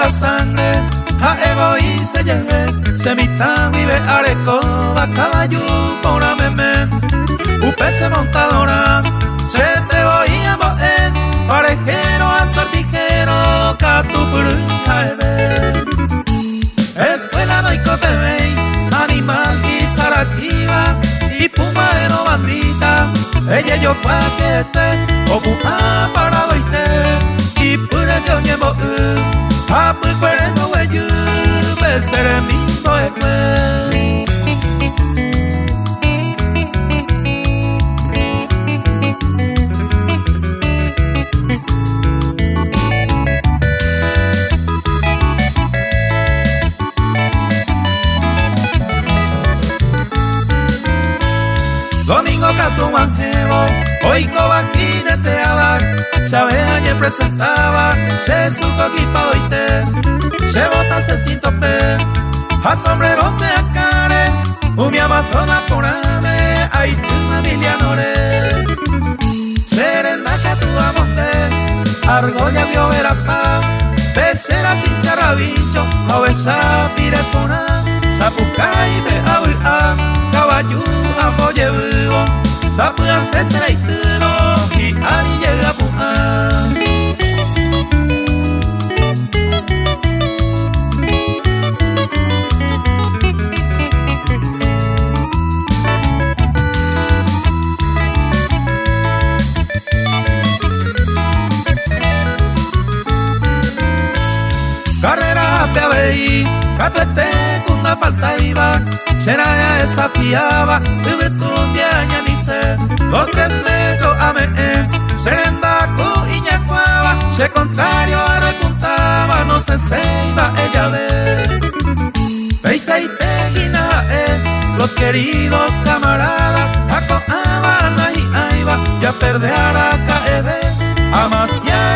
pura sangre, a Evo y se lleve, se mitad vive areco, va caballo por a memen, upese montadora, se te voy a mover, parejero a sortijero, catu purja eve. Escuela no hay cotebey, animal y zaraquiva, y pumaero bandita, ella yo pa' que se, o puma parado y te, y pura yo ñemo a muy cuerno hueyu, besere mi poekwe. Domingo Catu Manjevo, hoy cobajine te abar, Chávez ayer presentaba, se suco equipado y te, se bota se sintope, a sombrero se acare, mi amazona por ame, ay tu familia nore, serena que tu amonte, argolla vio verapa, becera sin charabicho, a pire pona, sapucay me abuela, caballo apoye vivo, sapuan tercera y tiro, y ani llega a pujar. Carrera te veí, gato este con una falta iba, será ya desafiaba, tuve tu diaña ni sé, 2-3 metros a me, serendaco y ñacuaba, se contrario a repuntaba, no se iba ella ve. Peisa y teguina, los queridos camaradas, acoaban ahí, ahí va, ya perder a caer, amas ya.